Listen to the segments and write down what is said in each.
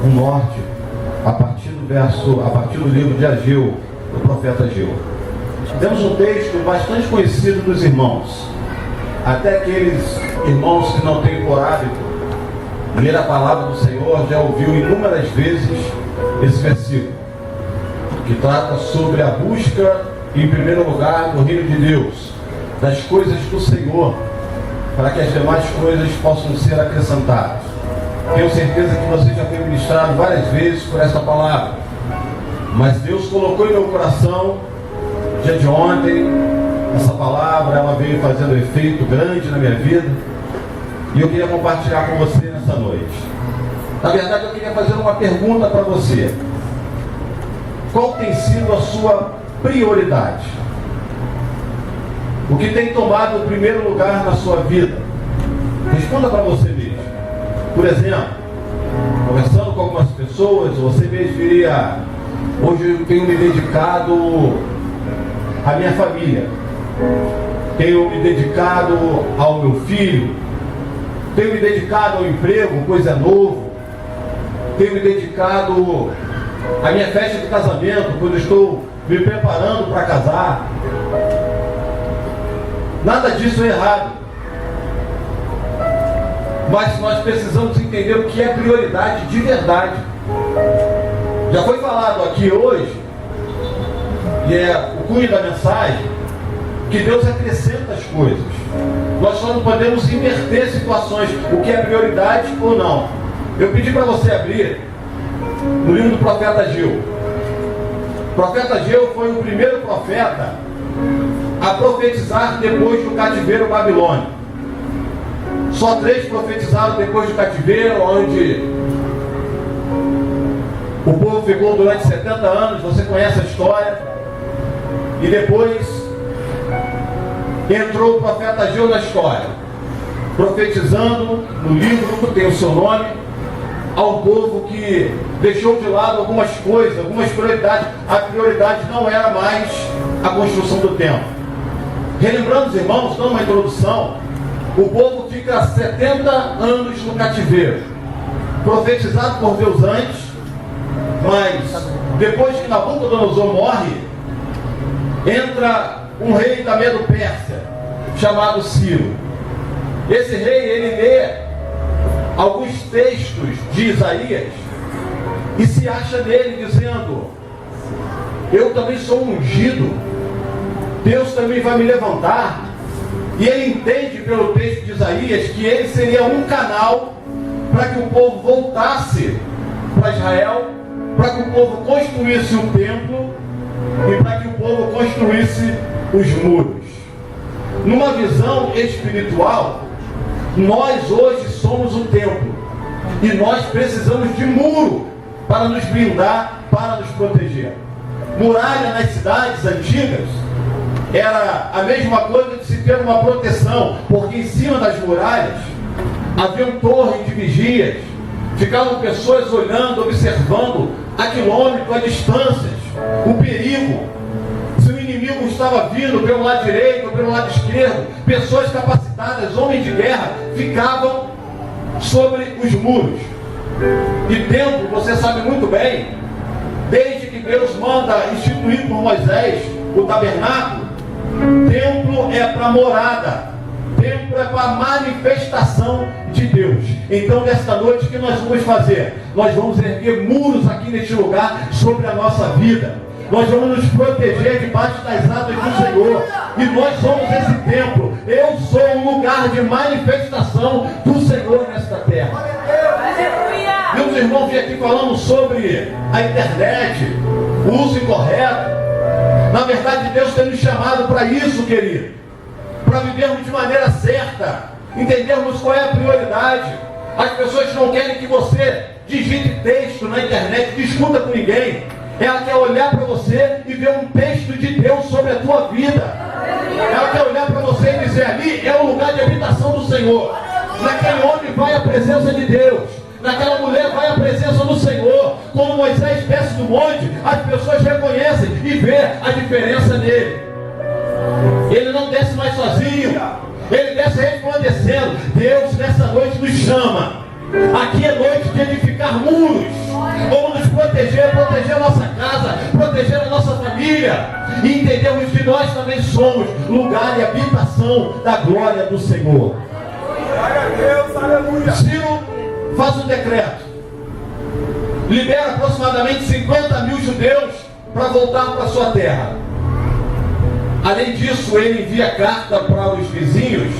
um norte a partir do livro de Ageu, do profeta Ageu. Temos um texto bastante conhecido dos irmãos, até aqueles irmãos que não têm por hábito ler a palavra do Senhor já ouviu inúmeras vezes esse versículo, que trata sobre a busca, em primeiro lugar, do reino de Deus, das coisas do Senhor, para que as demais coisas possam ser acrescentadas. Tenho certeza que você já foi ministrado várias vezes por essa palavra, mas Deus colocou em meu coração, dia de ontem, essa palavra, ela veio fazendo um efeito grande na minha vida, e eu queria compartilhar com você nessa noite. Na verdade, eu queria fazer uma pergunta para você. Qual tem sido a sua prioridade? O que tem tomado o primeiro lugar na sua vida? Responda para você mesmo. Por exemplo, conversando com algumas pessoas, você mesmo diria: hoje eu tenho me dedicado à minha família, tenho me dedicado ao meu filho, tenho me dedicado ao emprego, pois é novo, tenho me dedicado à minha festa de casamento, pois estou me preparando para casar. Nada disso é errado, mas nós precisamos entender o que é prioridade de verdade. Já foi falado aqui hoje, e é o cunho da mensagem, que Deus acrescenta as coisas. Nós só não podemos inverter situações, o que é prioridade ou não. Eu pedi para você abrir no livro do profeta Ageu. O profeta Ageu foi o primeiro profeta a profetizar depois do cativeiro babilônico. Só 3 profetizaram depois do cativeiro, onde o povo ficou durante 70 anos, você conhece a história, e depois entrou o profeta Ageu na história, profetizando no livro que tem o seu nome, ao povo que deixou de lado algumas coisas, algumas prioridades. A prioridade não era mais a construção do templo. Relembrando os irmãos, dando uma introdução, o povo fica 70 anos no cativeiro, profetizado por Deus antes, mas depois que Nabucodonosor morre, entra um rei da Medo-Pérsia, chamado Ciro. Esse rei, ele lê alguns textos de Isaías e se acha nele dizendo: eu também sou ungido, Deus também vai me levantar. E ele entende pelo texto de Isaías que ele seria um canal para que o povo voltasse para Israel, para que o povo construísse o templo e para que o povo construísse os muros. Numa visão espiritual, nós hoje somos o templo e nós precisamos de muro para nos blindar, para nos proteger. Muralha nas cidades antigas era a mesma coisa de se ter uma proteção, porque em cima das muralhas haviam torres de vigias, ficavam pessoas olhando, observando a quilômetros, a distâncias, o perigo. Se o inimigo estava vindo pelo lado direito ou pelo lado esquerdo, pessoas capacitadas, homens de guerra, ficavam sobre os muros. E templo, você sabe muito bem, desde que Deus manda instituir por Moisés o tabernáculo, templo é para morada, templo é para manifestação de Deus. Então, nesta noite, o que nós vamos fazer? Nós vamos erguer muros aqui neste lugar sobre a nossa vida. Nós vamos nos proteger debaixo das asas do Senhor. E nós somos esse templo. Eu sou um lugar de manifestação do Senhor nesta terra. Meus irmãos, vêm aqui falando sobre a internet, o uso incorreto. Na verdade, Deus tem nos chamado para isso, querido. Para vivermos de maneira certa, entendermos qual é a prioridade. As pessoas não querem que você digite texto na internet, discuta com ninguém. Ela quer olhar para você e ver um texto de Deus sobre a tua vida. Ela quer olhar para você e dizer: ali é o lugar de habitação do Senhor. Naquele homem vai a presença de Deus. Naquela mulher vai a presença do Senhor. Quando Moisés desce do monte, as pessoas reconhecem e vê a diferença nele. Ele não desce mais sozinho, ele desce resplandecendo. Deus nessa noite nos chama. Aqui é noite de edificar muros. proteger a nossa casa, proteger a nossa família, e entendermos que nós também somos lugar e habitação da glória do Senhor. Glória a Deus, aleluia. Ciro faz um decreto, libera aproximadamente 50 mil judeus para voltar para sua terra. Além disso, ele envia carta para os vizinhos,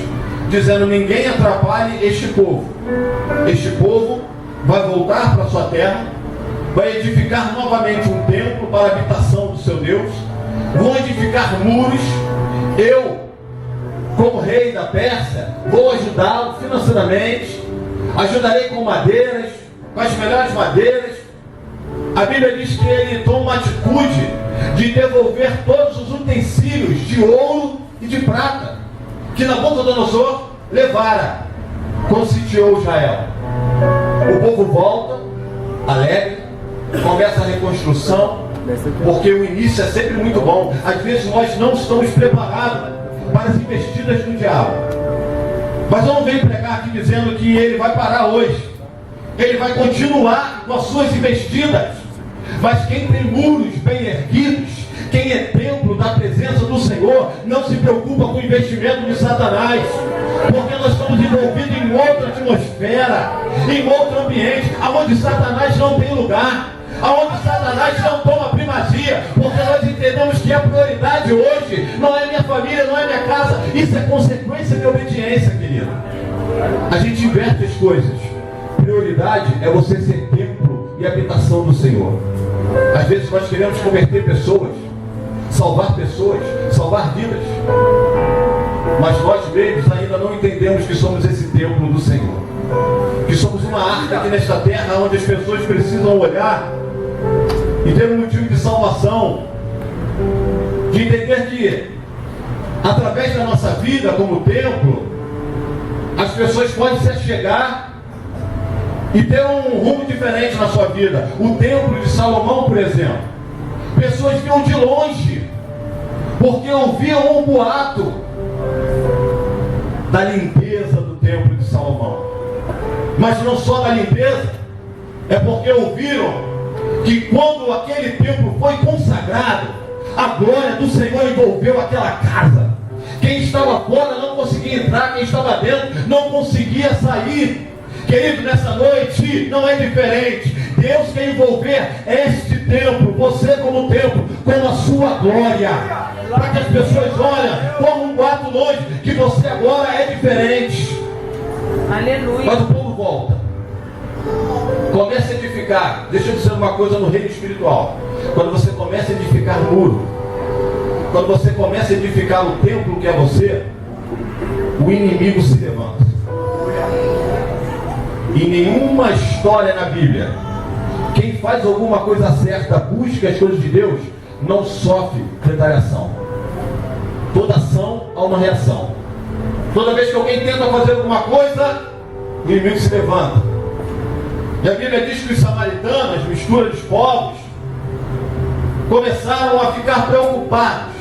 dizendo: ninguém atrapalhe este povo. Este povo vai voltar para sua terra, vai edificar novamente um templo para a habitação do seu Deus, vão edificar muros. Eu, como rei da Pérsia, vou ajudá-lo financeiramente, ajudarei com madeiras, com as melhores madeiras. A Bíblia diz que ele toma uma atitude de devolver todos os utensílios de ouro e de prata que Nabucodonosor levara quando sitiou Israel. O povo volta alegre, começa a reconstrução, porque o início é sempre muito bom. Às vezes nós não estamos preparados para as investidas do diabo, mas eu não venho pregar aqui dizendo que ele vai parar hoje. Ele vai continuar com as suas investidas. Mas quem tem muros bem erguidos, quem é templo da presença do Senhor, não se preocupa com o investimento de Satanás, porque nós estamos envolvidos em outra atmosfera, em outro ambiente, onde Satanás não tem lugar, onde Satanás não toma primazia, porque nós entendemos que a prioridade hoje não é minha família, não é minha casa. Isso é consequência de obediência, querido. A gente inverte as coisas. Prioridade é você ser templo e habitação do Senhor. Às vezes nós queremos converter pessoas, salvar vidas, mas nós mesmos ainda não entendemos que somos esse templo do Senhor, que somos uma arca aqui nesta terra, onde as pessoas precisam olhar e ter um motivo de salvação, de entender que através da nossa vida como templo, as pessoas podem se achegar e ter um rumo diferente na sua vida. O templo de Salomão, por exemplo, pessoas vinham de longe, porque ouviam um boato da limpeza do templo de Salomão. Mas não só da limpeza, é porque ouviram que quando aquele templo foi consagrado, a glória do Senhor envolveu aquela casa. Quem estava fora não conseguia entrar, quem estava dentro não conseguia sair. Querido, nessa noite não é diferente. Deus quer envolver este templo, você como templo, com a sua glória, para que as pessoas olhem como um boato longe, que você agora é diferente. Aleluia. Mas o povo volta, começa a edificar. Deixa eu dizer uma coisa no reino espiritual: quando você começa a edificar muro, quando você começa a edificar o templo que é você, o inimigo se levanta. Em nenhuma história na Bíblia, quem faz alguma coisa certa, busca as coisas de Deus, não sofre retaliação. Toda ação há uma reação. Toda vez que alguém tenta fazer alguma coisa, o inimigo se levanta. E a Bíblia diz que os samaritanos, mistura dos povos, começaram a ficar preocupados,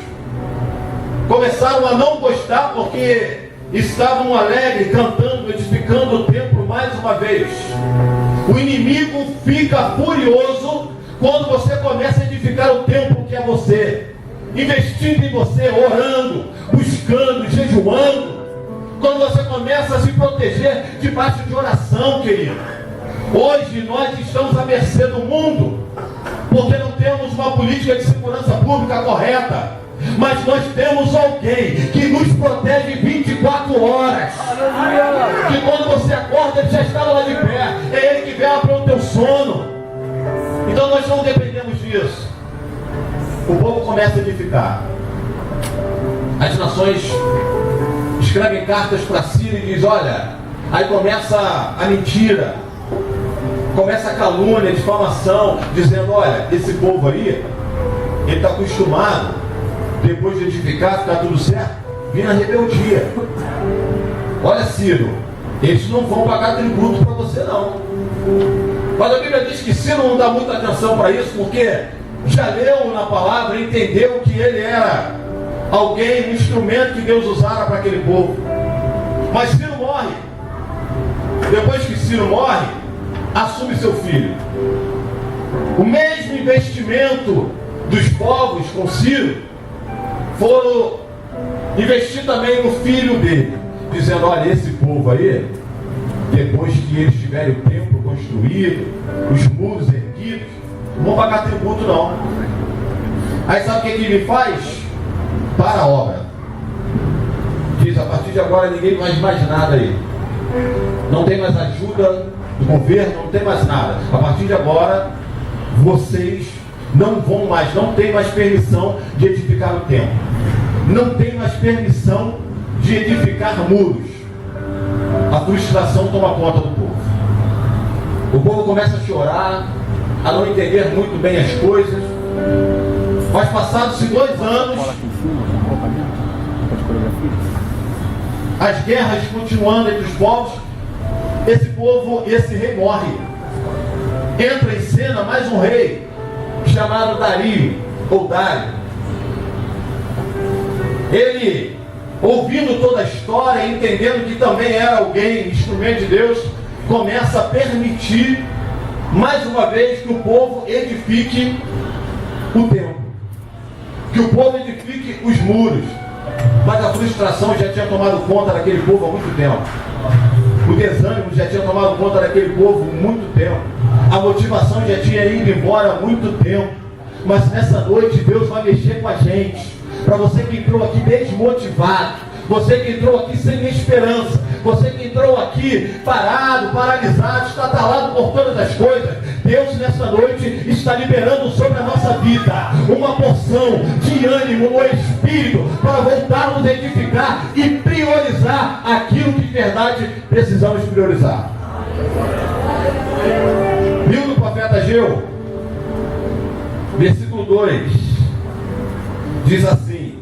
começaram a não gostar, porque estavam alegres, cantando, edificando o templo mais uma vez. O inimigo fica furioso quando você começa a edificar o templo que é você, investindo em você, orando, buscando, jejuando. Quando você começa a se proteger debaixo de oração, querido. Hoje nós estamos à mercê do mundo, porque não temos uma política de segurança pública correta. Mas nós temos alguém que nos protege 24 horas. Que quando você acorda, ele já está lá de pé. É ele que vela para o teu sono. Então nós não dependemos disso. O povo começa a edificar. As nações escrevem cartas para Ciro e diz: olha, aí começa a mentira, começa a calúnia, a difamação, dizendo: olha, esse povo aí, ele está acostumado, depois de edificar, ficar tudo certo, vir na rebeldia. Olha, Ciro, eles não vão pagar tributo para você não. Mas a Bíblia diz que Ciro não dá muita atenção para isso, porque já leu na palavra e entendeu que ele era alguém, um instrumento que Deus usara para aquele povo. Mas Ciro morre. Depois que Ciro morre, assume seu filho. O mesmo investimento dos povos com Ciro foram investir também no filho dele, dizendo: olha, esse povo aí, depois que eles tiverem o templo construído, os muros erguidos, não vão pagar tributo não. Aí sabe o que ele faz? Para a obra. Diz: a partir de agora ninguém faz mais nada aí. Não tem mais ajuda do governo, não tem mais nada. A partir de agora, vocês não vão mais, não tem mais permissão de edificar o templo. Não tem mais permissão de edificar muros. A frustração toma conta do povo. O povo começa a chorar, a não entender muito bem as coisas. Mas passados-se 2 anos, as guerras continuando entre os povos, esse rei morre. Entra em cena mais um rei, chamado Dario, ou Dário. Ele, ouvindo toda a história, entendendo que também era alguém, instrumento de Deus, começa a permitir, mais uma vez, que o povo edifique o templo, que o povo edifique os muros. Mas a frustração já tinha tomado conta daquele povo há muito tempo. O desânimo já tinha tomado conta daquele povo há muito tempo. A motivação já tinha ido embora há muito tempo. Mas nessa noite Deus vai mexer com a gente. Para você que entrou aqui desmotivado, você que entrou aqui sem esperança, você que entrou aqui parado, paralisado, estatalado por todas as coisas, Deus nessa noite está liberando sobre a nossa vida uma porção de ânimo no Espírito para voltarmos a edificar e priorizar aquilo que de verdade precisamos priorizar. Livro do profeta Ageu, versículo 2, diz assim,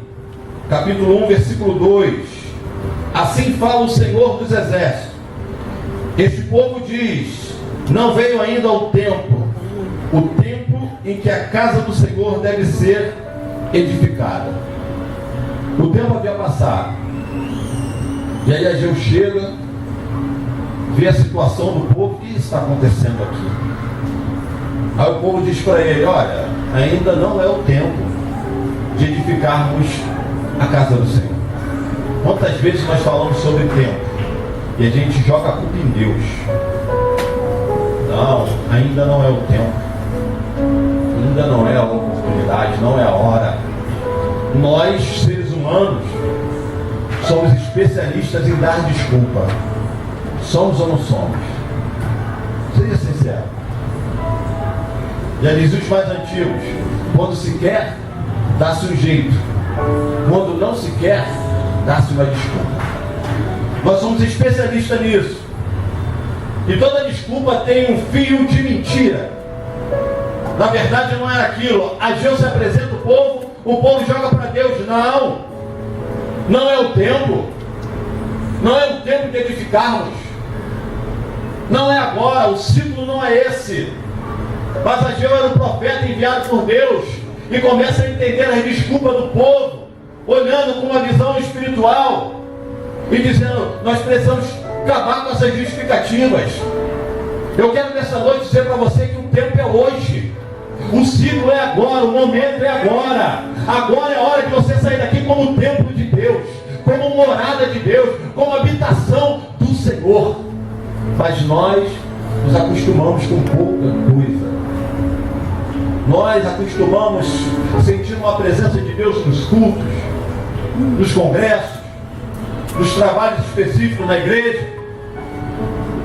capítulo 1, versículo 2: assim fala o Senhor dos Exércitos, este povo diz: não veio ainda o tempo em que a casa do Senhor deve ser edificada. O tempo havia passado, e aí Ageu chega, vê a situação do povo. O que está acontecendo aqui? Aí o povo diz para ele: olha, ainda não é o tempo de edificarmos a casa do Senhor. Quantas vezes nós falamos sobre tempo e a gente joga a culpa em Deus? Não, ainda não é o tempo, ainda não é a oportunidade, não é a hora. Nós, seres humanos, somos especialistas em dar desculpa. Somos ou não somos? Seja sincero. Já diz os mais antigos: quando se quer, dá-se um jeito. Quando não se quer, dá-se uma desculpa. Nós somos especialistas nisso. E toda desculpa tem um fio de mentira. Na verdade não era aquilo. Ageu se apresenta o povo joga para Deus: não, não é o tempo. Não é o tempo de edificarmos. Não é agora, o ciclo não é esse. Mas Ageu era um profeta enviado por Deus e começa a entender as desculpas do povo, olhando com uma visão espiritual e dizendo: nós precisamos acabar com essas justificativas. Eu quero nessa noite dizer para você que o tempo é hoje, o ciclo é agora, o momento é agora. Agora é a hora de você sair daqui como templo de Deus, como morada de Deus, como habitação do Senhor. Mas nós nos acostumamos com pouca coisa. Nós acostumamos sentir uma presença de Deus nos cultos, nos congressos, nos trabalhos específicos na igreja.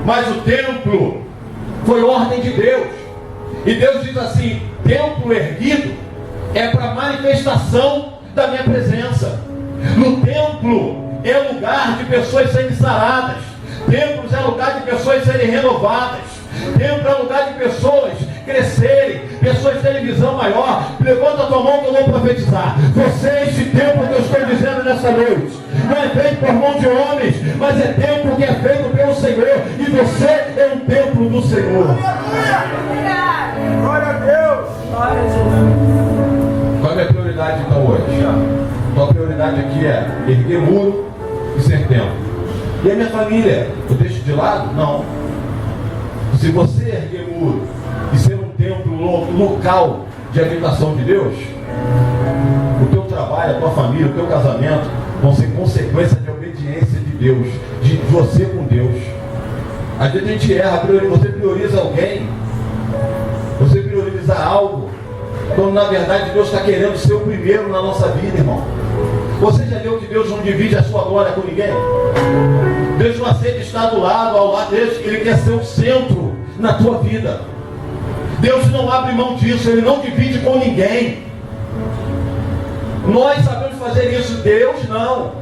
Mas o templo foi ordem de Deus. E Deus diz assim: templo erguido é para manifestação da minha presença. No templo é lugar de pessoas serem saradas. Templos é lugar de pessoas serem renovadas. Templo é lugar de pessoas crescerem, pessoas terem visão maior. Levanta a tua mão que eu vou profetizar. Você é este templo que eu estou dizendo nessa noite. Não é feito por mão de homens, mas é templo que é feito pelo Senhor. E você é um templo do Senhor. Glória a Deus. Glória a Deus. Qual é a minha prioridade então hoje? Então a prioridade aqui é erguer muro e ser templo. E a minha família, eu deixo de lado? Não. Se você erguer muro e ser um templo local de habitação de Deus, o teu trabalho, a tua família, o teu casamento vão ser consequência de obediência de Deus, de você com Deus. Às vezes a gente erra, você prioriza alguém, você prioriza algo, quando na verdade Deus está querendo ser o primeiro na nossa vida, irmão. Você já viu que Deus não divide a sua glória com ninguém? Deus não aceita estar ao lado dele, Ele quer ser o centro na tua vida. Deus não abre mão disso, Ele não divide com ninguém. Nós sabemos fazer isso, Deus não.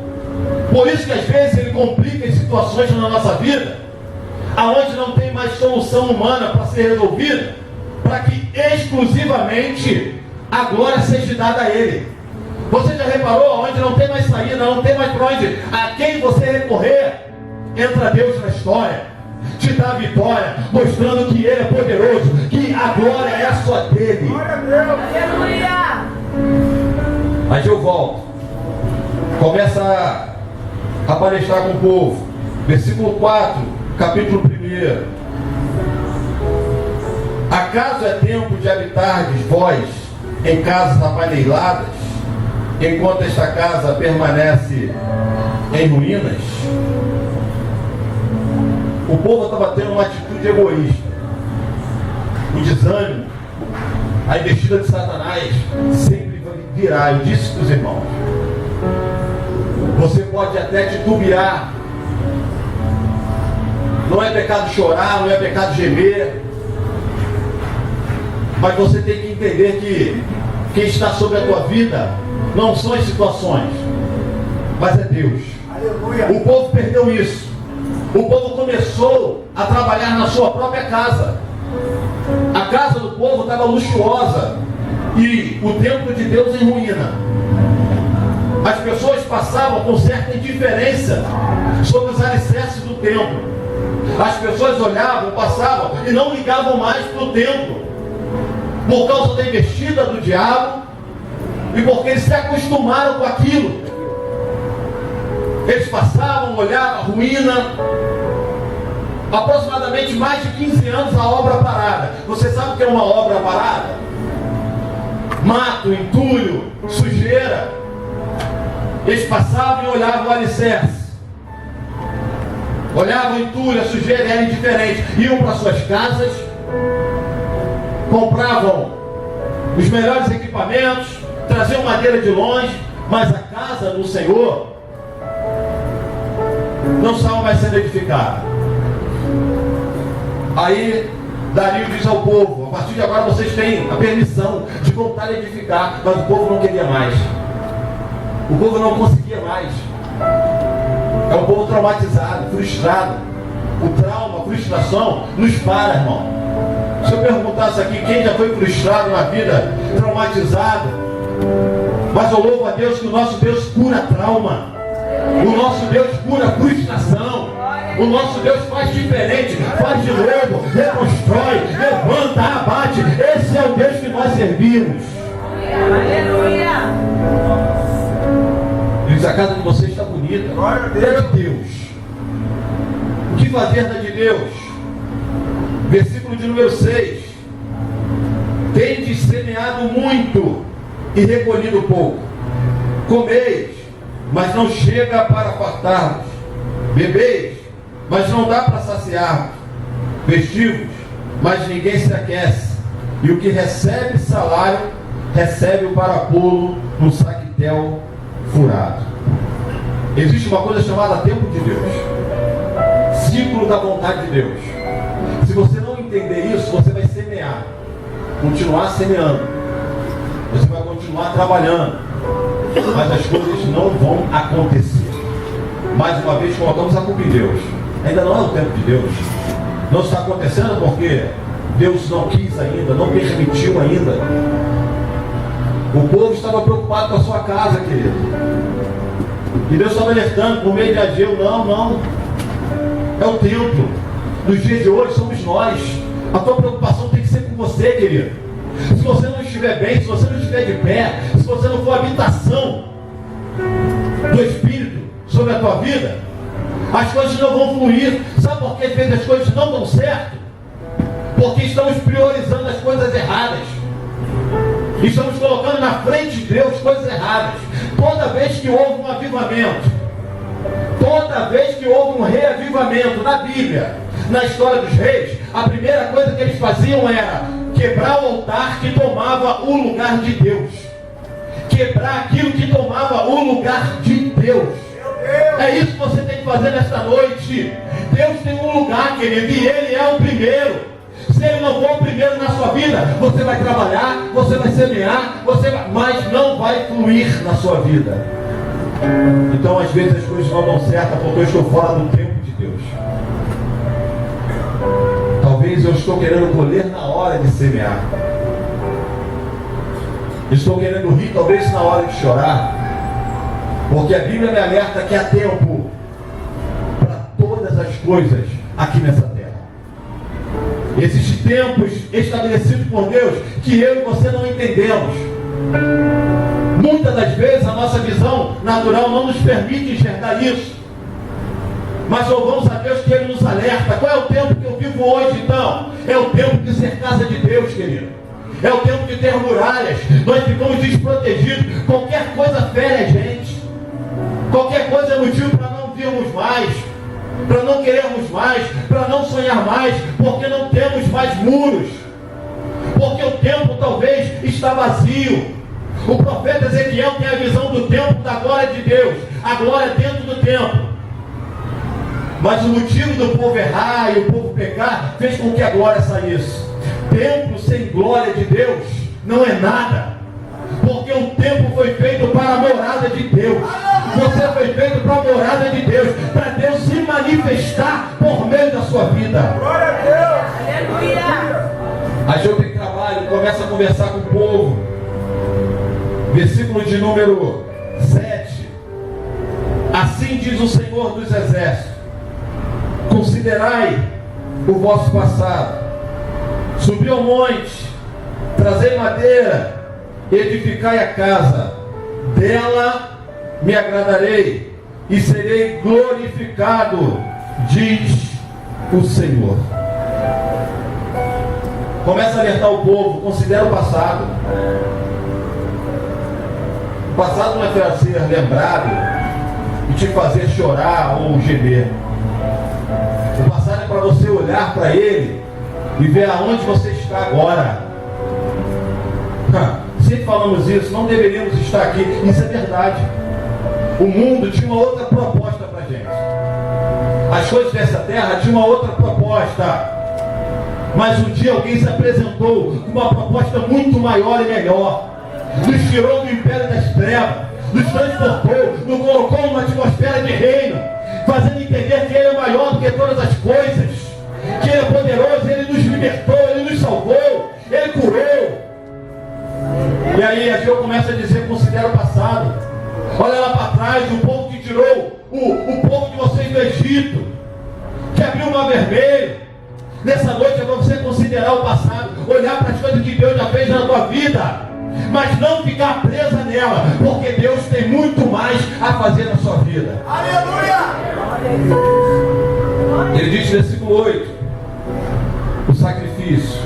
Por isso que às vezes Ele complica as situações na nossa vida, aonde não tem mais solução humana para ser resolvida, para que exclusivamente a glória seja dada a Ele. Você já reparou? Onde não tem mais saída, não tem mais para onde, a quem você recorrer, entra Deus na história, te dá a vitória, mostrando que Ele é poderoso, que a glória é só dele. Glória a Deus. Aleluia. Mas eu volto, começa a palestrar com o povo, versículo 4, capítulo 1. Acaso é tempo de habitardes vós em casas apaneiladas, enquanto esta casa permanece em ruínas? O povo estava tendo uma atitude egoísta. O desânimo, a investida de Satanás sempre virá. Eu disse para os irmãos, você pode até titubear, não é pecado chorar, não é pecado gemer, mas você tem que entender que quem está sobre a tua vida não são as situações, mas é Deus. Aleluia. O povo perdeu isso. O povo começou a trabalhar na sua própria casa. A casa do povo estava luxuosa e o templo de Deus em ruína. As pessoas passavam com certa indiferença sobre os alicerces do templo. As pessoas olhavam, passavam e não ligavam mais para o templo, por causa da investida do diabo e porque eles se acostumaram com aquilo. Eles passavam, olhavam a ruína. Aproximadamente mais de 15 anos a obra parada. Você sabe o que é uma obra parada? Mato, entulho, sujeira. Eles passavam e olhavam o alicerce, olhavam o entulho, a sujeira, era indiferente. Iam para suas casas, compravam os melhores equipamentos, traziam madeira de longe, mas a casa do Senhor não estava mais sendo edificada. Aí Dario diz ao povo, a partir de agora vocês têm a permissão de voltar a edificar, mas o povo não queria mais. O povo não conseguia mais. É um povo traumatizado, frustrado. O trauma, a frustração nos para, irmão. Se eu perguntasse aqui quem já foi frustrado na vida, traumatizado, mas eu louvo a Deus que o nosso Deus cura trauma. O nosso Deus cura frustração. O nosso Deus faz diferente, faz de novo, reconstrói, levanta, abate. Esse é o Deus que nós servimos. Aleluia. Diz, a casa de vocês está bonita. Glória a Deus. É de Deus. O que fazer da de Deus? Versículo de número 6. Tendes semeado muito e recolhido pouco. Comeis, mas não chega para fartar-vos. Bebeis, mas não dá para saciar-vos. Vestivos, mas ninguém se aquece. E o que recebe salário, recebe-o para pô-lo no saquitel furado. Existe uma coisa chamada tempo de Deus, ciclo da vontade de Deus. Se você não entender isso, você vai semear, continuar semeando, você vai continuar trabalhando, mas as coisas não vão acontecer. Mais uma vez colocamos a culpa em Deus. Ainda não é o tempo de Deus. Não está acontecendo porque Deus não quis ainda, não permitiu ainda. O povo estava preocupado com a sua casa, querido. E Deus estava alertando por meio de Ageu, não. É o templo. Nos dias de hoje somos nós. A tua preocupação tem que ser com você, querido. Se você não estiver bem, se você não estiver de pé, se você não for habitação do Espírito sobre a tua vida, as coisas não vão fluir. Sabe por que às vezes as coisas não dão certo? Porque estamos priorizando as coisas erradas. Estamos colocando na frente de Deus coisas erradas. Toda vez que houve um avivamento, toda vez que houve um reavivamento na Bíblia, na história dos reis, a primeira coisa que eles faziam era quebrar o altar que tomava o lugar de Deus. Quebrar aquilo que tomava o lugar de Deus. É isso que você tem que fazer nesta noite. Deus tem um lugar, querido, e Ele é o primeiro. Se Ele não for o primeiro na sua vida, você vai trabalhar, você vai semear, mas não vai fluir na sua vida. Então, às vezes, as coisas não dão certo porque eu estou fora do tempo de Deus. Talvez eu estou querendo colher na hora de semear. Estou querendo rir, talvez na hora de chorar. Porque a Bíblia me alerta que há tempo para todas as coisas aqui nessa terra. Existem tempos estabelecidos por Deus que eu e você não entendemos. Muitas das vezes a nossa visão natural não nos permite enxergar isso. Mas louvamos a Deus que Ele nos alerta. Qual é o tempo que eu vivo hoje então? É o tempo de ser casa de Deus, querido. É o tempo de ter muralhas. Nós ficamos desprotegidos. Qualquer coisa fere a gente. Qualquer coisa é motivo para não virmos mais, para não querermos mais, para não sonhar mais, porque não temos mais muros, porque o templo talvez está vazio. O profeta Ezequiel tem a visão do templo da glória de Deus, a glória dentro do templo. Mas o motivo do povo errar e o povo pecar fez com que a glória saísse. Templo sem glória de Deus não é nada, porque o templo foi feito para a morada de Deus. Você foi feito para a morada de Deus, para Deus se manifestar por meio da sua vida. Glória a Deus! Aleluia! Aí eu tenho trabalho, começa a conversar com o povo. Versículo de número 7. Assim diz o Senhor dos Exércitos: considerai o vosso passado, subi ao monte, trazei madeira, edificai a casa, dela me agradarei e serei glorificado, diz o Senhor. Começa a alertar o povo, considera o passado. O passado não é para ser lembrado e te fazer chorar ou gemer. O passado é para você olhar para ele e ver aonde você está agora. Sempre falamos isso, não deveríamos estar aqui. Isso é verdade. O mundo tinha uma outra proposta para a gente. As coisas dessa terra tinham uma outra proposta. Mas um dia alguém se apresentou com uma proposta muito maior e melhor. Nos tirou do império das trevas, nos transportou, nos colocou numa atmosfera de reino, fazendo entender que Ele é maior do que todas as coisas, que Ele é poderoso, Ele nos libertou, Ele nos salvou, Ele curou. E aí Ageu começa a dizer: considera o passado. Olha lá para trás, o povo que tirou o povo de vocês do Egito, que abriu o mar vermelho. Nessa noite é para você considerar o passado, olhar para as coisas que Deus já fez na tua vida, mas não ficar presa nela, porque Deus tem muito mais a fazer na sua vida. Aleluia! Ele diz no versículo 8: o sacrifício.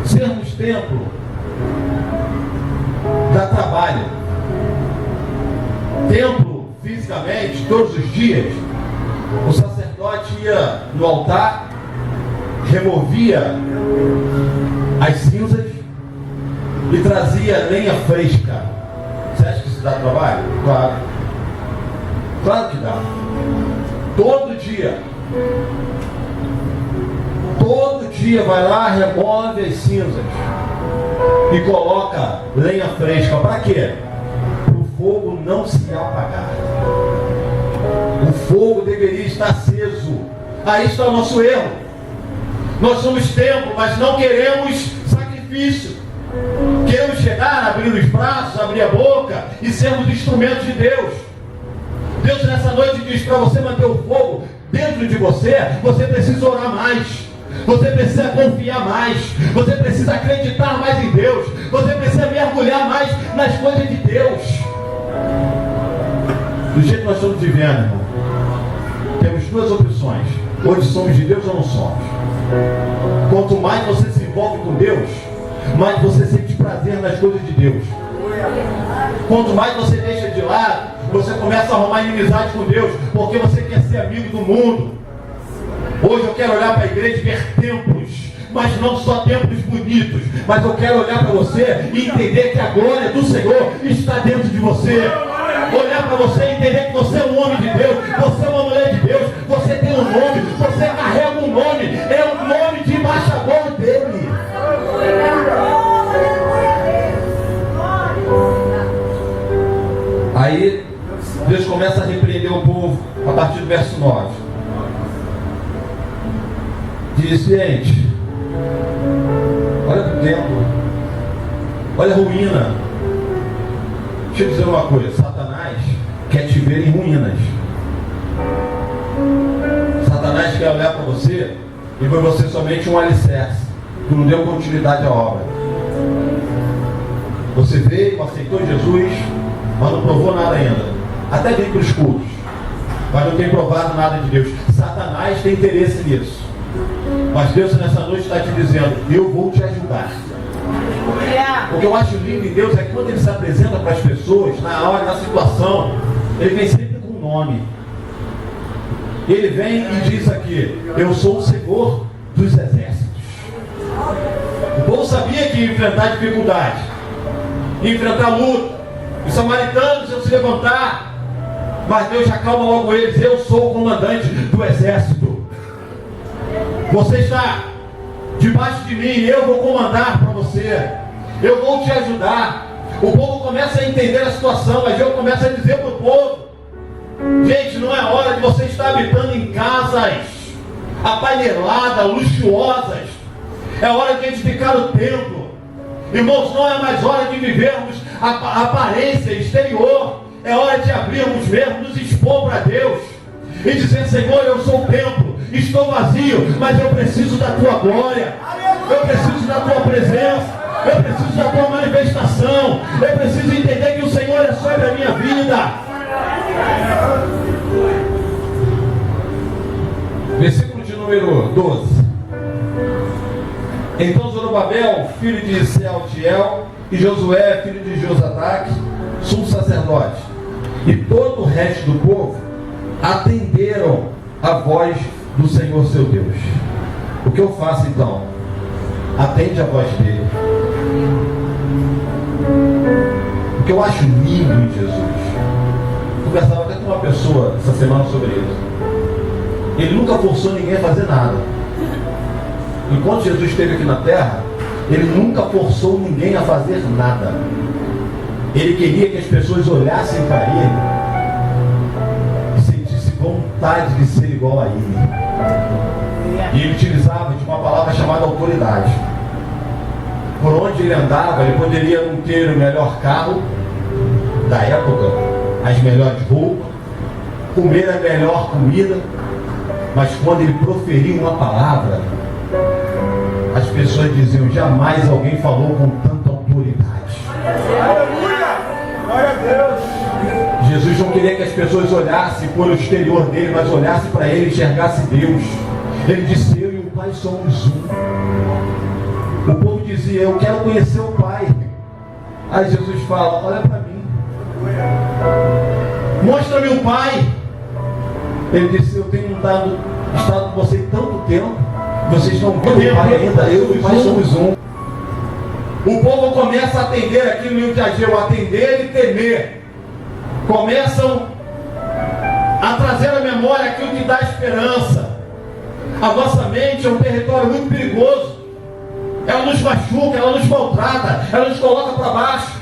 Sermos templo dá trabalho. Templo, fisicamente, todos os dias, o sacerdote ia no altar, removia as cinzas e trazia lenha fresca. Você acha que isso dá trabalho? Claro. Claro que dá. Todo dia vai lá, remove as cinzas e coloca lenha fresca. Para quê? Para o fogo não se apagar. O fogo deveria estar aceso. Aí está o nosso erro. Nós somos templo, mas não queremos sacrifício. Queremos chegar, abrir os braços, abrir a boca e sermos instrumentos de Deus. Deus nessa noite diz: para você manter o fogo dentro de você, você precisa orar mais. Você precisa confiar mais. Você precisa acreditar mais em Deus. Você precisa mergulhar mais nas coisas de Deus. Do jeito que nós estamos vivendo, irmão, temos duas opções: hoje somos de Deus ou não somos. Quanto mais você se envolve com Deus, mais você sente prazer nas coisas de Deus. Quanto mais você deixa de lado, você começa a arrumar inimizade com Deus, porque você quer ser amigo do mundo. Hoje eu quero olhar para a igreja e ver templos, mas não só templos bonitos, mas eu quero olhar para você e entender que a glória do Senhor está dentro de você. Olhar para você e entender que você é um homem de Deus, você é uma mulher de Deus, você tem um nome, você carrega um nome, é o nome de embaixador dele. Aí Deus começa a repreender o povo a partir do verso 9. Diz: gente, olha para o templo, olha a ruína. Deixa eu dizer uma coisa: Satanás quer te ver em ruínas. Satanás quer olhar para você e ver você somente um alicerce, que não deu continuidade à obra. Você veio, aceitou Jesus, mas não provou nada ainda. Até veio para os cultos, mas não tem provado nada de Deus. Satanás tem interesse nisso. Mas Deus nessa noite está te dizendo: eu vou te ajudar. O que eu acho lindo em Deus é que quando Ele se apresenta para as pessoas, na hora, na situação, Ele vem sempre com um nome. Ele vem e diz aqui: eu sou o Senhor dos exércitos. O povo sabia que ia enfrentar dificuldade, ia enfrentar luta. Os samaritanos iam se levantar, mas Deus já acalma logo eles: eu sou o comandante do exército. Você está debaixo de mim, eu vou comandar para você, eu vou te ajudar. O povo começa a entender a situação, mas Deus começa a dizer para o povo: gente, não é hora de você estar habitando em casas apaineladas, luxuosas. É hora de edificar o templo. Irmãos, não é mais hora de vivermos a aparência exterior. É hora de abrirmos mesmo, nos expor para Deus e dizer: Senhor, eu sou o templo, estou vazio, mas eu preciso da tua glória, eu preciso da tua presença, eu preciso da tua manifestação, eu preciso entender que o Senhor é sobre a minha vida. Versículo de número 12. Então Zorobabel, filho de Sealtiel, e Josué, filho de Josadaque, sumo sacerdote, e todo o resto do povo atenderam a voz do Senhor seu Deus. O que eu faço então? Atende a voz dele. O que eu acho lindo em Jesus, conversava até com uma pessoa essa semana sobre isso. Ele nunca forçou ninguém a fazer nada. Enquanto Jesus esteve aqui na terra, Ele nunca forçou ninguém a fazer nada. Ele queria que as pessoas olhassem para Ele e sentissem vontade de ser igual a Ele. E Ele utilizava de uma palavra chamada autoridade. Por onde Ele andava, Ele poderia não ter o melhor carro da época, as melhores roupas, comer a melhor comida, mas quando Ele proferia uma palavra, as pessoas diziam: jamais alguém falou com tanta autoridade. Aleluia! Glória a Deus! Jesus não queria que as pessoas olhassem por o exterior dele, mas olhassem para ele e enxergassem Deus. Ele disse: eu e o Pai somos um. O povo dizia: eu quero conhecer o Pai. Aí Jesus fala: olha para mim, mostra-me o Pai. Ele disse: eu tenho estado com você tanto tempo, vocês não viram o Pai ainda, eu e o Pai somos um. O povo começa a atender aquilo em Ageu, atender e temer. Começam a trazer à memória aquilo que dá esperança. A nossa mente é um território muito perigoso. Ela nos machuca, ela nos maltrata, ela nos coloca para baixo.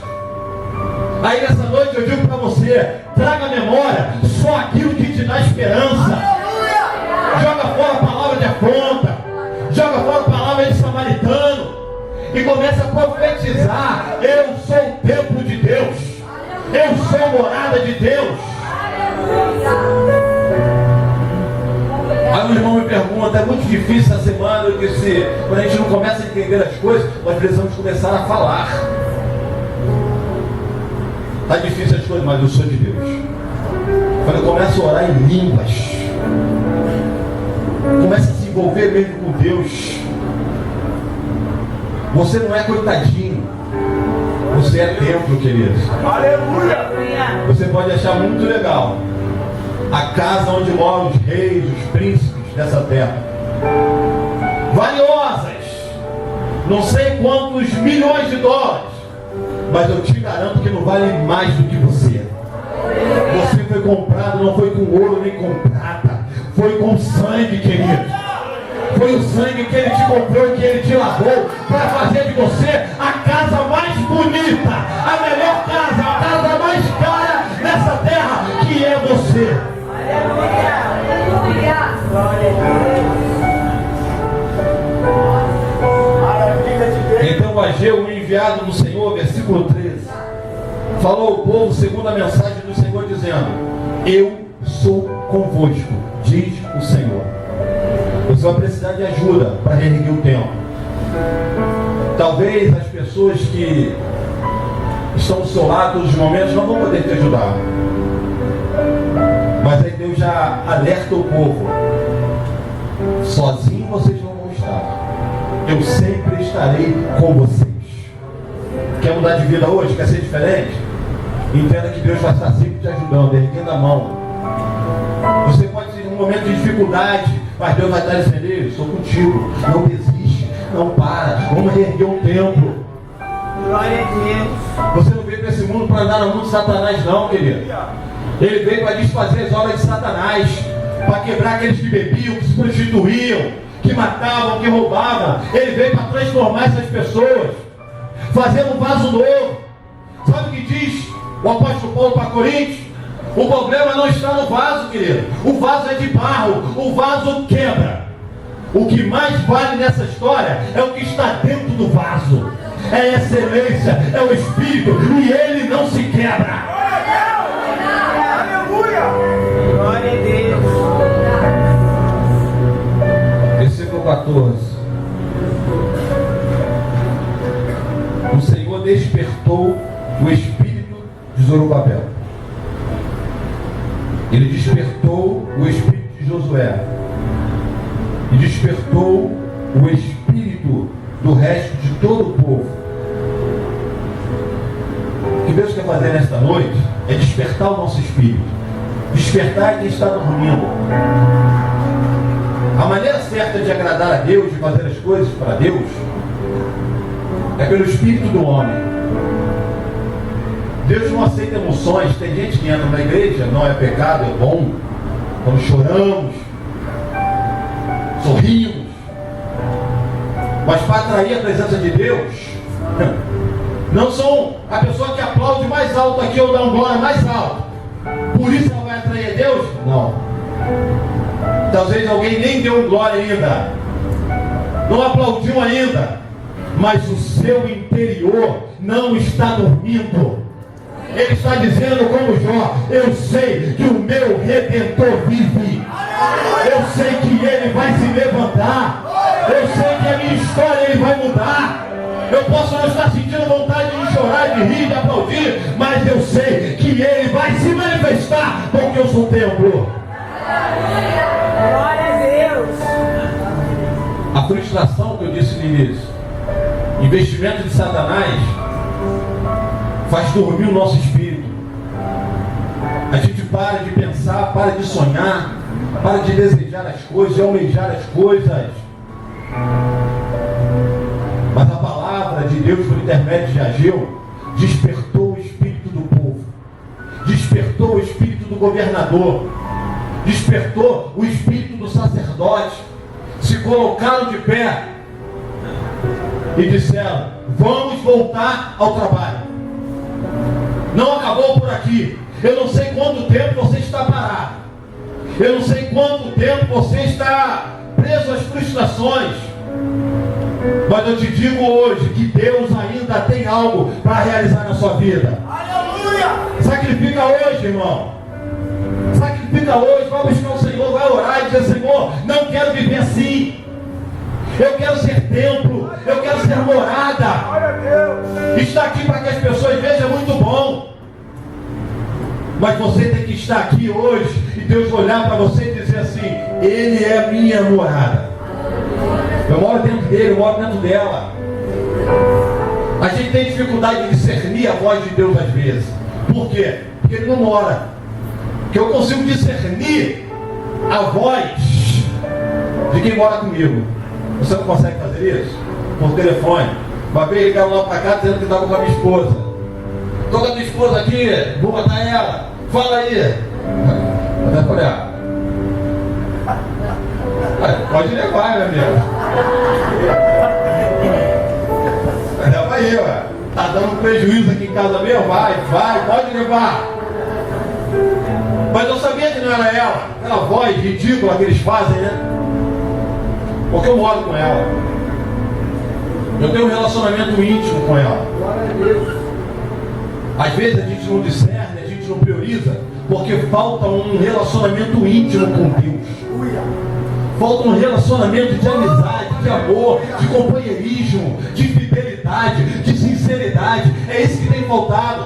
Aí nessa noite eu digo para você: traga à memória só aquilo que te dá esperança. Joga fora a palavra de afronta, joga fora a palavra de samaritano e começa a profetizar: eu sou o templo de Deus, eu sou a morada de Deus. Aí o irmão me pergunta: é muito difícil essa semana. Eu disse: quando a gente não começa a entender as coisas, nós precisamos começar a falar. Está difícil as coisas, mas eu sou de Deus. Quando eu começo a orar em línguas, começa a se envolver mesmo com Deus, Você não é coitadinho. Você é templo, queridos. Aleluia! Você pode achar muito legal a casa onde moram os reis, os príncipes dessa terra. Valiosas. Não sei quantos milhões de dólares. Mas eu te garanto que não vale mais do que você. Você foi comprado, não foi com ouro nem com prata. Foi com sangue, querido. Foi o sangue que Ele te comprou e que Ele te lavou para fazer de você a casa mais bonita, a melhor casa, a casa mais cara nessa terra, que é você. Aleluia! Maravilha de Deus! Então Ageu, o enviado do Senhor, versículo 13, falou ao povo segundo a mensagem do Senhor, dizendo: eu sou convosco, diz o Senhor. Você vai precisar de ajuda para reerguer o templo. Talvez as pessoas que estão do seu lado todos os momentos não vão poder te ajudar. Mas aí Deus já alerta o povo: sozinho vocês não vão estar. Eu sempre estarei com vocês. Quer mudar de vida hoje? Quer ser diferente? Entenda que Deus vai estar sempre te ajudando, erguendo a mão. Você pode ter um momento de dificuldade, mas Deus vai estar dizendo: eu sou contigo, não desiste, não para, vamos reerguer um templo. Glória a Deus. Você não veio para esse mundo para andar no mundo de Satanás, não, querido. Ele veio para desfazer as obras de Satanás, para quebrar aqueles que bebiam, que se prostituíam, que matavam, que roubavam. Ele veio para transformar essas pessoas, fazer um vaso novo. Sabe o que diz o apóstolo Paulo para Coríntios? O problema não está no vaso, querido. O vaso é de barro, o vaso quebra. O que mais vale nessa história é o que está dentro do vaso. É a excelência, é o Espírito, e ele não se quebra. Aleluia! Glória a Deus. Versículo 14. O Senhor despertou o espírito de Zorobabel. Ele despertou o espírito de Josué. E despertou o espírito do resto de todo o povo. O que Deus quer fazer nesta noite é despertar o nosso espírito. Despertar quem está dormindo. A maneira certa de agradar a Deus, de fazer as coisas para Deus, é pelo espírito do homem. Deus não aceita emoções. Tem gente que entra na igreja, não é pecado, é bom. Quando choramos, sorrimos. Mas para atrair a presença de Deus, não são a pessoa que aplaude mais alto aqui ou dá um glória mais alto. Por isso ela vai atrair a Deus? Não. Talvez alguém nem deu um glória ainda, não aplaudiu ainda, mas o seu interior não está dormindo. Ele está dizendo como Jó: eu sei que o meu Redentor vive. Eu sei que ele vai se levantar. Eu sei que a minha história ele vai mudar. Eu posso não estar sentindo vontade de chorar, de rir, de aplaudir, mas eu sei que ele vai se manifestar, porque eu sou templo. Glória a Deus. A frustração que eu disse no início, investimento de Satanás, faz dormir o nosso espírito. A gente para de pensar, para de sonhar, para de desejar as coisas, de almejar as coisas. Mas a palavra de Deus, por intermédio de Ageu, despertou o espírito do povo, despertou o espírito do governador, despertou o espírito do sacerdote. Se colocaram de pé e disseram: vamos voltar ao trabalho. Não acabou por aqui. Eu não sei quanto tempo você está parado. Eu não sei quanto tempo você está preso às frustrações. Mas eu te digo hoje que Deus ainda tem algo para realizar na sua vida. Aleluia! Sacrifica hoje, irmão. Sacrifica hoje, vai buscar o Senhor, vai orar e dizer: Senhor, não quero viver assim. Eu quero ser templo, eu quero ser morada. Glória a Deus! Está aqui para que as pessoas vejam, é muito bom. Mas você tem que estar aqui hoje e Deus olhar para você e dizer assim: Ele é minha morada. Eu moro dentro dele, eu moro dentro dela. A gente tem dificuldade de discernir a voz de Deus às vezes. Por quê? Porque Ele não mora. Porque eu consigo discernir a voz de quem mora comigo. Você não consegue fazer isso? Por telefone. Uma vez ligaram lá para cá dizendo que estava com a minha esposa. Estou com a minha esposa aqui, vou matar ela. Fala aí. Até falei, pode levar, meu amigo. Leva aí, ué. Tá dando prejuízo aqui em casa mesmo? Vai, pode levar. Mas eu sabia que não era ela. Aquela voz ridícula que eles fazem, né? Porque eu moro com ela. Eu tenho um relacionamento íntimo com ela. Às vezes a gente não discerne, a gente não prioriza, porque falta um relacionamento íntimo com Deus. Falta um relacionamento de amizade, de amor, de companheirismo, de fidelidade, de sinceridade. É isso que tem faltado.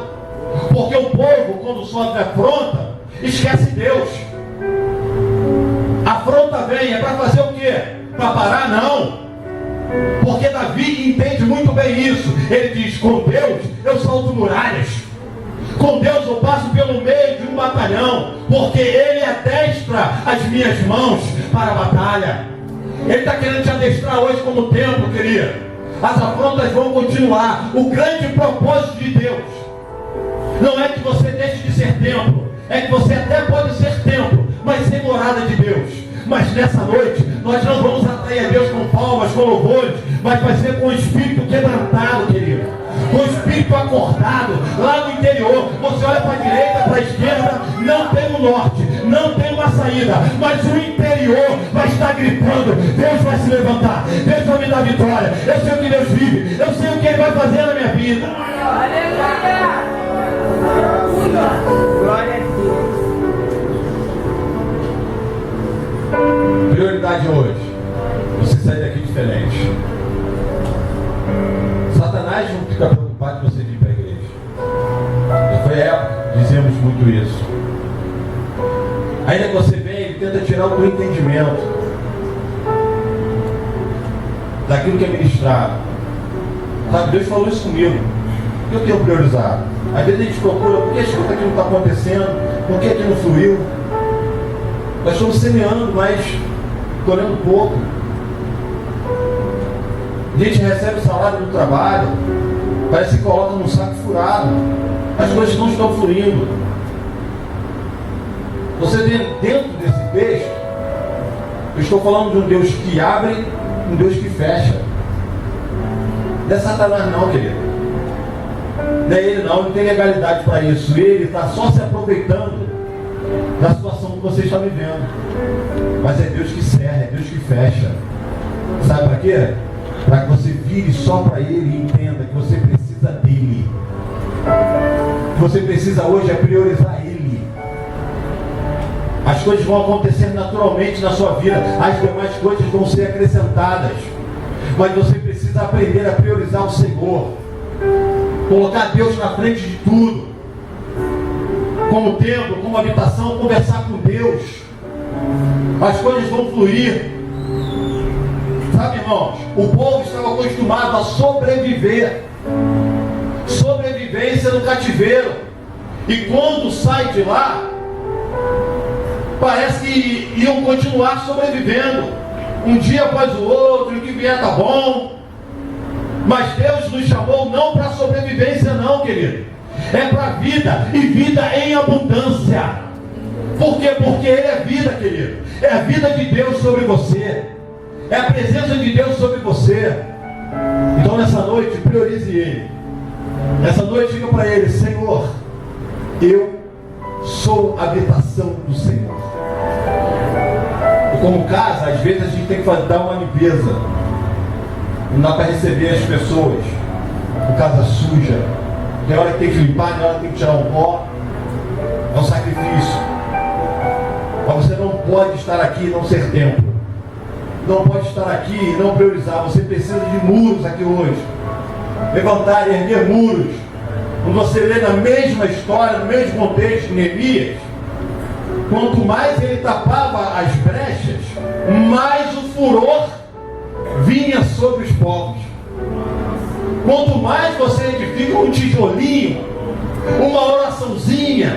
Porque o povo, quando sofre afronta, esquece Deus. A afronta vem, é para fazer o quê? Para parar? Não. Porque Davi entende muito bem isso. Ele diz, com Deus eu salto muralhas. Com Deus eu passo pelo meio de um batalhão. Porque Ele adestra as minhas mãos para a batalha. Ele está querendo te adestrar hoje como templo, querido. As afrontas vão continuar. O grande propósito de Deus não é que você deixe de ser templo. É que você até pode ser templo, mas sem morada de Deus. Mas nessa noite, nós não vamos atrair a Deus com palmas, com louvores, mas vai ser com o espírito quebrantado, querido. Com o espírito acordado, lá no interior. Você olha para a direita, para a esquerda, não tem um norte, não tem uma saída, mas o interior vai estar gritando, Deus vai se levantar, Deus vai me dar vitória, eu sei o que Deus vive, eu sei o que Ele vai fazer na minha vida. Aleluia! Glória a Deus. Prioridade hoje, você sair daqui diferente. Satanás não fica preocupado de você vir para a igreja. Já foi época, dizemos muito isso. Ainda que você venha, ele tenta tirar o teu entendimento daquilo que é ministrado. Sabe, Deus falou isso comigo. O que eu tenho priorizado? Às vezes a gente procura, por que aqui não está acontecendo? Por que aqui não fluiu? Nós estamos semeando, mas colhendo pouco. A gente recebe o salário do trabalho, parece que coloca num saco furado. As coisas não estão fluindo. Você vê dentro desse texto, eu estou falando de um Deus que abre, um Deus que fecha. Não é Satanás não, querido. Não é ele não, não tem legalidade para isso. Ele está só se aproveitando da situação que você está vivendo. Mas é Deus que serra, é Deus que fecha. Sabe para quê? Para que você vire só para Ele e entenda que você precisa dEle. O que você precisa hoje é priorizar Ele. As coisas vão acontecer naturalmente na sua vida, as demais coisas vão ser acrescentadas. Mas você precisa aprender a priorizar o Senhor. Colocar Deus na frente de tudo. Como templo, como habitação, conversar com Deus. As coisas vão fluir. Sabe, irmãos, o povo estava acostumado a sobreviver. Sobrevivência no cativeiro. E quando sai de lá, parece que iam continuar sobrevivendo. Um dia após o outro, o que vier tá bom. Mas Deus nos chamou não para sobrevivência não, querido. É para vida, e vida em abundância. Por quê? Porque Ele é vida, querido. É a vida de Deus sobre você. É a presença de Deus sobre você. Então nessa noite, priorize Ele. Nessa noite, diga para Ele: Senhor, eu sou a habitação do Senhor. E como casa, às vezes a gente tem que dar uma limpeza. Não dá para receber as pessoas com casa suja. Tem hora que tem que limpar, tem hora que tem que tirar um pó. É um sacrifício. Mas você não pode estar aqui e não ser templo. Não pode estar aqui e não priorizar. Você precisa de muros aqui hoje. Levantar e erguer muros. Quando você lê na mesma história, no mesmo contexto de Neemias, quanto mais ele tapava as brechas, mais o furor vinha sobre os povos. Quanto mais você um tijolinho, uma oraçãozinha,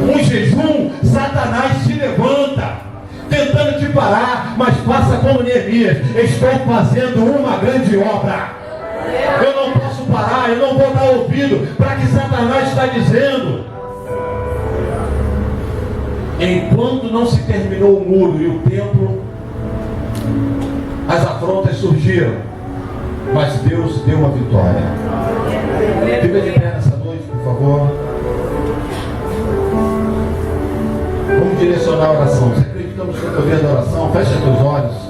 um jejum, Satanás se levanta, tentando te parar, mas faça como Neemias: estou fazendo uma grande obra. Eu não posso parar, eu não vou dar ouvido para que Satanás está dizendo. Enquanto não se terminou o muro e o templo, as afrontas surgiram, mas Deus deu a vitória. Fica de pé nessa noite, por favor. Vamos direcionar a oração. Você acredita no seu poder da oração? Fecha teus olhos.